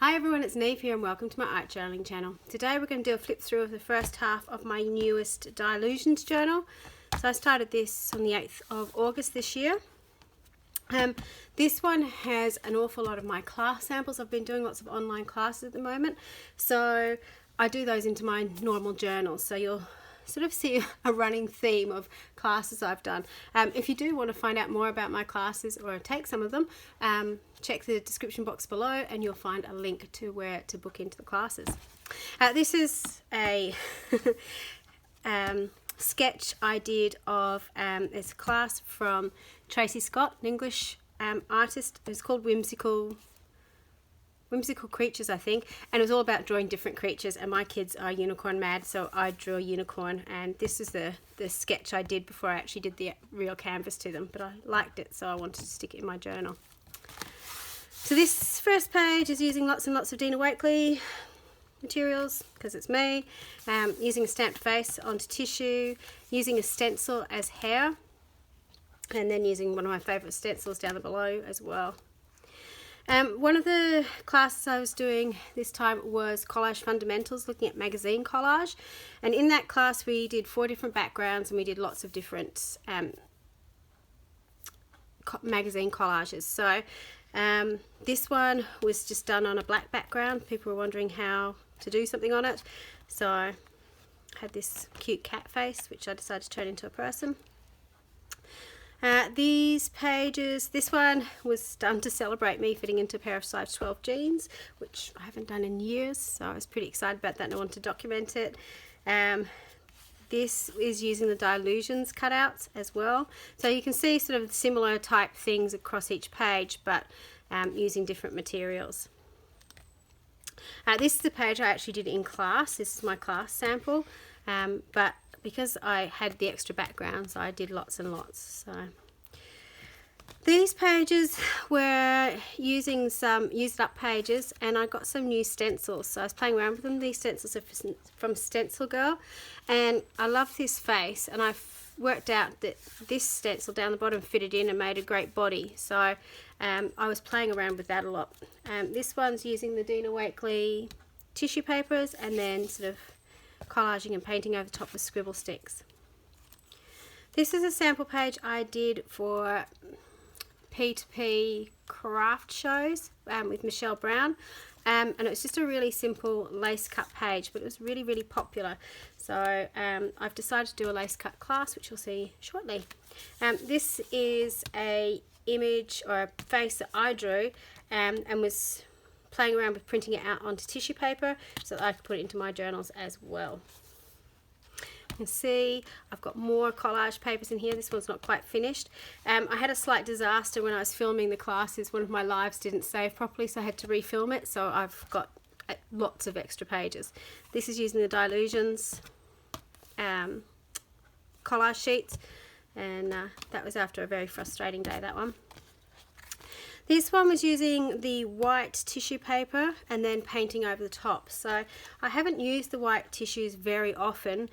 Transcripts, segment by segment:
Hi everyone, it's Niamh here and welcome to my art journaling channel. Today we're going to do a flip through of the first half of my newest Dylusions journal. So I started this on the 8th of August this year. This one has an awful lot of my class samples. I've been doing lots of online classes at the moment, so I do those into my normal journal. So you'll sort of see a running theme of classes I've done. If you do want to find out more about my classes or take some of them, check the description box below and you'll find a link to where to book into the classes. This is a sketch I did of this class from Tracy Scott, an English artist. It was called Whimsical Creatures, I think, and it was all about drawing different creatures, and my kids are unicorn mad, so I drew a unicorn, and this is the sketch I did before I actually did the real canvas to them, but I liked it, so I wanted to stick it in my journal. So this first page is using lots and lots of Dina Wakley materials, because it's me, using a stamped face onto tissue, using a stencil as hair, and then using one of my favourite stencils down below as well. One of the classes I was doing this time was Collage Fundamentals, looking at magazine collage, and in that class we did 4 different backgrounds and we did lots of different magazine collages. So this one was just done on a black background. People were wondering how to do something on it, so I had this cute cat face which I decided to turn into a person. These pages, this one was done to celebrate me fitting into a pair of size 12 jeans, which I haven't done in years, so I was pretty excited about that and I wanted to document it. This is using the Dylusions cutouts as well, so you can see sort of similar type things across each page, but using different materials. This is the page I actually did in class. This is my class sample, but because I had the extra backgrounds, I did lots and lots. So these pages were using some used up pages, and I got some new stencils, so I was playing around with them. These stencils are from Stencil Girl, and I love this face, and I've worked out that this stencil down the bottom fitted in and made a great body, so I was playing around with that a lot. This one's using the Dina Wakley tissue papers and then sort of collaging and painting over the top with scribble sticks. This is a sample page I did for P2P craft shows with Michelle Brown, and it was just a really simple lace cut page, but it was really popular, so I've decided to do a lace cut class, which you'll see shortly. This is a image or a face that I drew and was playing around with printing it out onto tissue paper so that I could put it into my journals as well. You can see I've got more collage papers in here. This one's not quite finished. I had a slight disaster when I was filming the classes. One of my lives didn't save properly, so I had to refilm it, so I've got lots of extra pages. This is using the Dylusions collage sheets, and that was after a very frustrating day, that one. This one was using the white tissue paper and then painting over the top. So I haven't used the white tissues very often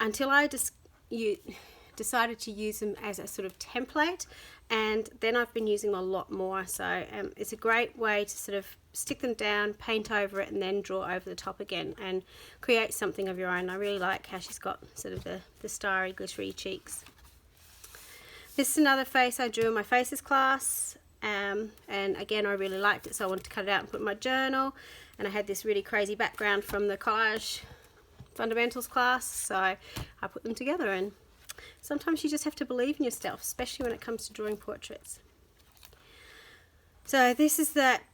until I decided to use them as a sort of template, and then I've been using them a lot more. So it's a great way to sort of stick them down, paint over it, and then draw over the top again and create something of your own. I really like how she's got sort of the starry, glittery cheeks. This is another face I drew in my faces class. And again, I really liked it, so I wanted to cut it out and put it in my journal, and I had this really crazy background from the Collage Fundamentals class, so I put them together. And sometimes you just have to believe in yourself, especially when it comes to drawing portraits. So this is that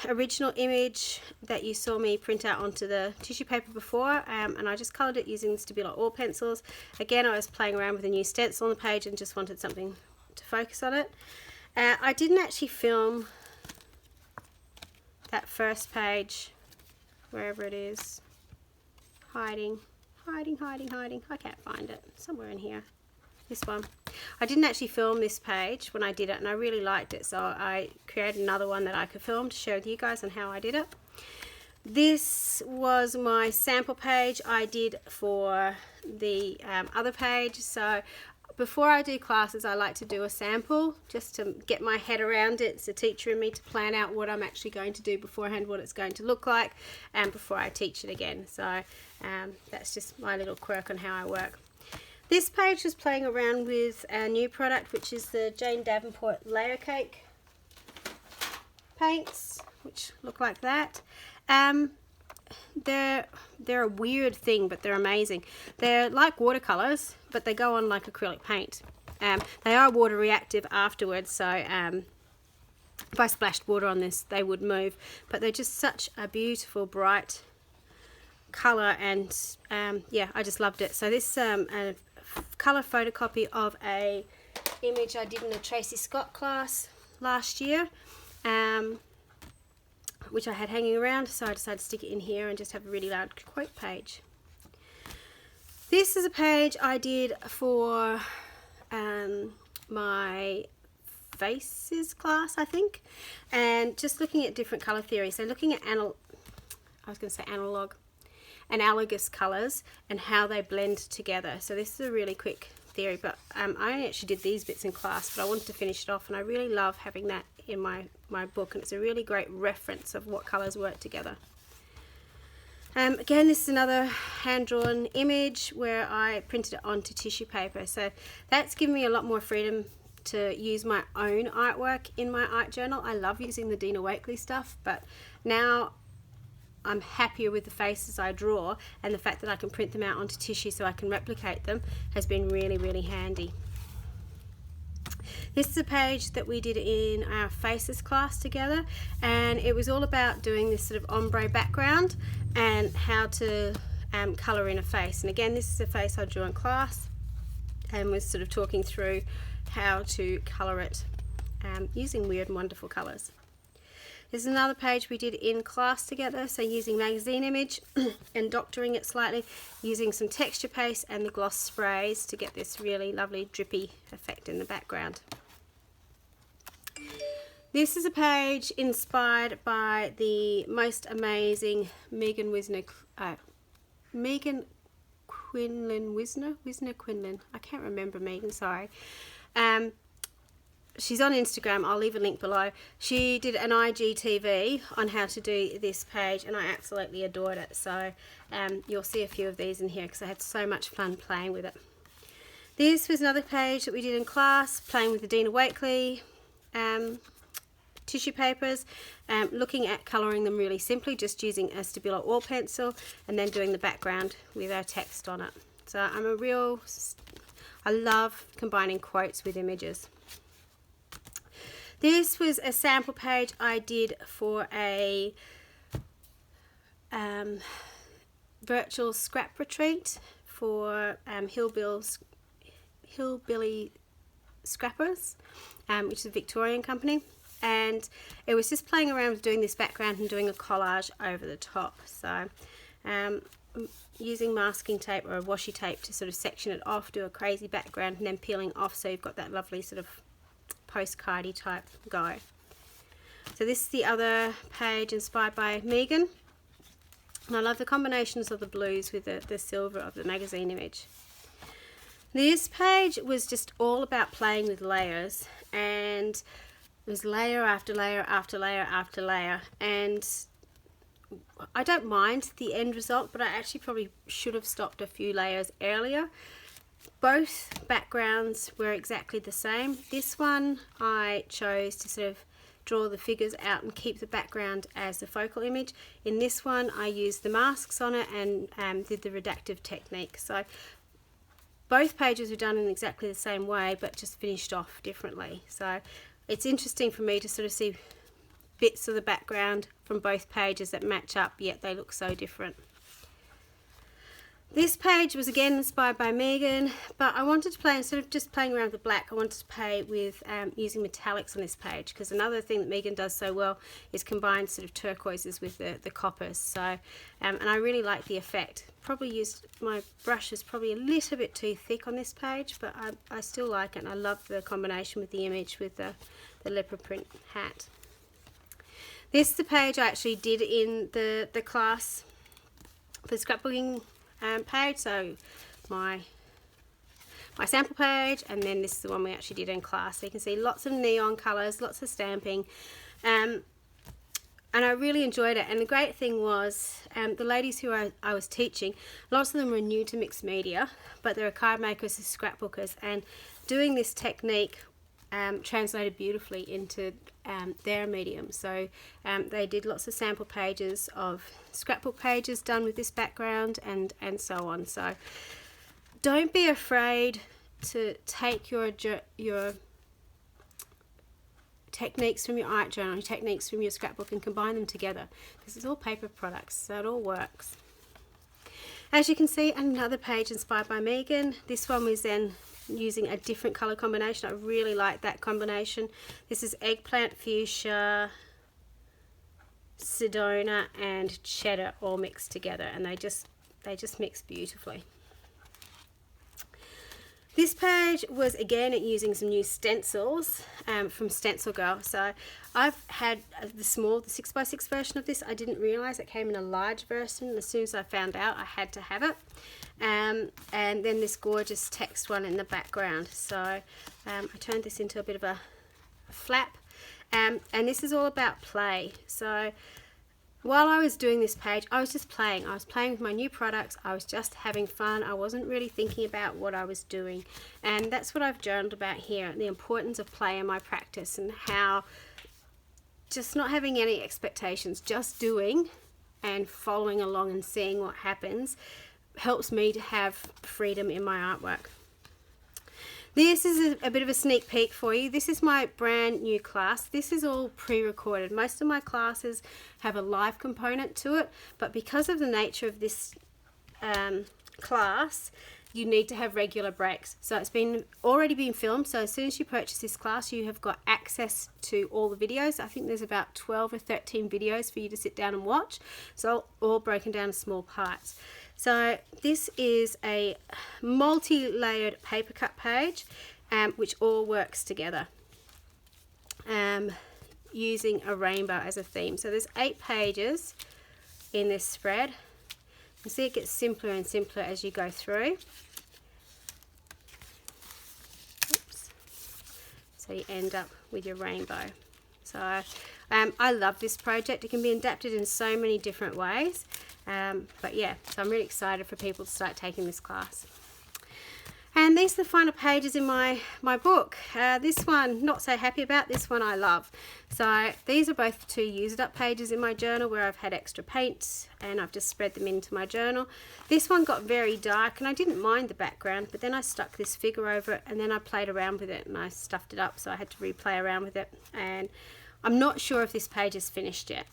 original image that you saw me print out onto the tissue paper before, and I just coloured it using the Stabilo oil pencils. Again, I was playing around with a new stencil on the page and just wanted something to focus on it. I didn't actually film that first page, wherever it is, hiding, I can't find it, somewhere in here, this one. I didn't actually film this page when I did it, and I really liked it, so I created another one that I could film to share with you guys on how I did it. This was my sample page I did for the other page, so before I do classes, I like to do a sample just to get my head around it. It's a teacher in me to plan out what I'm actually going to do beforehand, what it's going to look like, and before I teach it again. So that's just my little quirk on how I work. This page was playing around with a new product, which is the Jane Davenport Layer Cake paints, which look like that. They're a weird thing, but they're amazing. They're like watercolors, but they go on like acrylic paint. They are water reactive afterwards, so if I splashed water on this, they would move. But they're just such a beautiful, bright color, and yeah, I just loved it. So this a color photocopy of a image I did in a Tracy Scott class last year, which I had hanging around, so I decided to stick it in here and just have a really loud quote page. This is a page I did for my faces class, I think, and just looking at different color theories. So looking at analogous colors and how they blend together. So this is a really quick theory, but I only actually did these bits in class, but I wanted to finish it off, and I really love having that in my book, and it's a really great reference of what colors work together. Again, this is another hand-drawn image where I printed it onto tissue paper, so that's given me a lot more freedom to use my own artwork in my art journal. I love using the Dina Wakley stuff, but now I'm happier with the faces I draw, and the fact that I can print them out onto tissue so I can replicate them has been really, really handy. This is a page that we did in our faces class together, and it was all about doing this sort of ombre background and how to colour in a face. And again, this is a face I drew in class and was sort of talking through how to colour it using weird and wonderful colours. There's another page we did in class together, so using magazine image and doctoring it slightly, using some texture paste and the gloss sprays to get this really lovely drippy effect in the background. This is a page inspired by the most amazing Megan Quinlan, I can't remember Megan, sorry. She's on Instagram, I'll leave a link below. She did an IGTV on how to do this page, and I absolutely adored it. So you'll see a few of these in here because I had so much fun playing with it. This was another page that we did in class, playing with the Dina Wakley tissue papers, looking at colouring them really simply, just using a Stabilo oil pencil and then doing the background with our text on it. So I love combining quotes with images. This was a sample page I did for a virtual scrap retreat for Hillbilly Scrappers, which is a Victorian company, and it was just playing around with doing this background and doing a collage over the top. So using masking tape or a washi tape to sort of section it off, do a crazy background, and then peeling off so you've got that lovely sort of postcardy type go. So this is the other page inspired by Megan, and I love the combinations of the blues with the silver of the magazine image. This page was just all about playing with layers, and it was layer after layer after layer after layer, and I don't mind the end result, but I actually probably should have stopped a few layers earlier. Both backgrounds were exactly the same. This one I chose to sort of draw the figures out and keep the background as the focal image. In this one I used the masks on it and did the reductive technique. So both pages were done in exactly the same way, but just finished off differently. So it's interesting for me to sort of see bits of the background from both pages that match up, yet they look so different. This page was again inspired by Megan, but I wanted to play, instead of just playing around with the black, I wanted to play with using metallics on this page, because another thing that Megan does so well is combine sort of turquoises with the coppers. So, and I really like the effect. My brush is probably a little bit too thick on this page, but I still like it, and I love the combination with the image with the leopard print hat. This is the page I actually did in the class for scrapbooking page. So my my sample page, and then this is the one we actually did in class. So you can see lots of neon colours, lots of stamping, and I really enjoyed it. And the great thing was the ladies who I was teaching, lots of them were new to mixed media, but they were card makers and scrapbookers, and doing this technique translated beautifully into their medium. So they did lots of sample pages of scrapbook pages done with this background, and so on. So don't be afraid to take your techniques from your art journal, your techniques from your scrapbook, and combine them together, because it's all paper products, so it all works. As you can see, another page inspired by Megan. This one was then using a different color combination. I really like that combination. This is eggplant, fuchsia, Sedona, and cheddar all mixed together, and they just mix beautifully. This page was again using some new stencils from Stencil Girl. So I've had the 6x6 version of this. I didn't realise it came in a large version. As soon as I found out, I had to have it. And then this gorgeous text one in the background. So I turned this into a bit of a flap. And this is all about play. So while I was doing this page, I was just playing. I was playing with my new products. I was just having fun. I wasn't really thinking about what I was doing. And that's what I've journaled about here, the importance of play in my practice, and how just not having any expectations, just doing and following along and seeing what happens helps me to have freedom in my artwork. This is a bit of a sneak peek for you. This is my brand new class. This is all pre-recorded. Most of my classes have a live component to it, but because of the nature of this class, you need to have regular breaks. So it's already been filmed, so as soon as you purchase this class, you have got access to all the videos. I think there's about 12 or 13 videos for you to sit down and watch, so all broken down in small parts. So this is a multi-layered paper cut page, which all works together using a rainbow as a theme. So there's 8 pages in this spread. You see it gets simpler and simpler as you go through. Oops. So you end up with your rainbow. So I love this project. It can be adapted in so many different ways. But yeah, so I'm really excited for people to start taking this class. And these are the final pages in my book. This one, not so happy about. This one I love. So these are both 2 used up pages in my journal where I've had extra paint and I've just spread them into my journal. This one got very dark and I didn't mind the background, but then I stuck this figure over it and then I played around with it and I stuffed it up, so I had to replay around with it. And I'm not sure if this page is finished yet.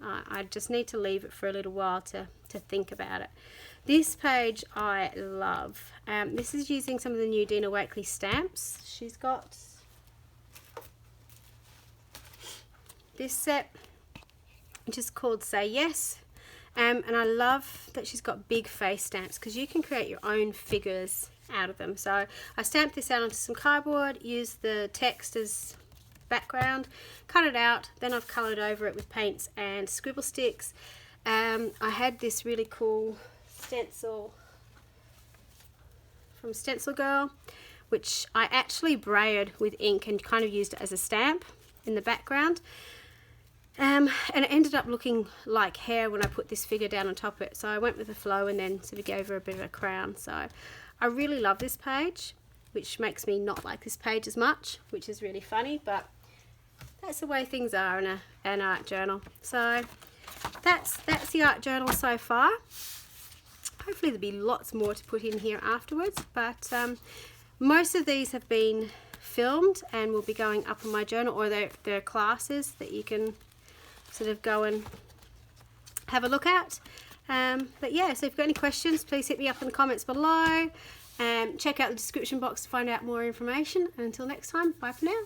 I just need to leave it for a little while to think about it. This page I love. This is using some of the new Dina Wakley stamps. She's got this set, which is called Say Yes. And I love that she's got big face stamps, because you can create your own figures out of them. So I stamped this out onto some cardboard, used the text as background, cut it out, then I've coloured over it with paints and scribble sticks. I had this really cool stencil from Stencil Girl, which I actually braided with ink and kind of used it as a stamp in the background. And it ended up looking like hair when I put this figure down on top of it, so I went with the flow and then sort of gave her a bit of a crown. So I really love this page, which makes me not like this page as much, which is really funny, but that's the way things are in an art journal. So that's the art journal so far. Hopefully there'll be lots more to put in here afterwards, but most of these have been filmed and will be going up in my journal, or they're classes that you can sort of go and have a look at. But yeah, so if you've got any questions, please hit me up in the comments below. Check out the description box to find out more information. And until next time, bye for now.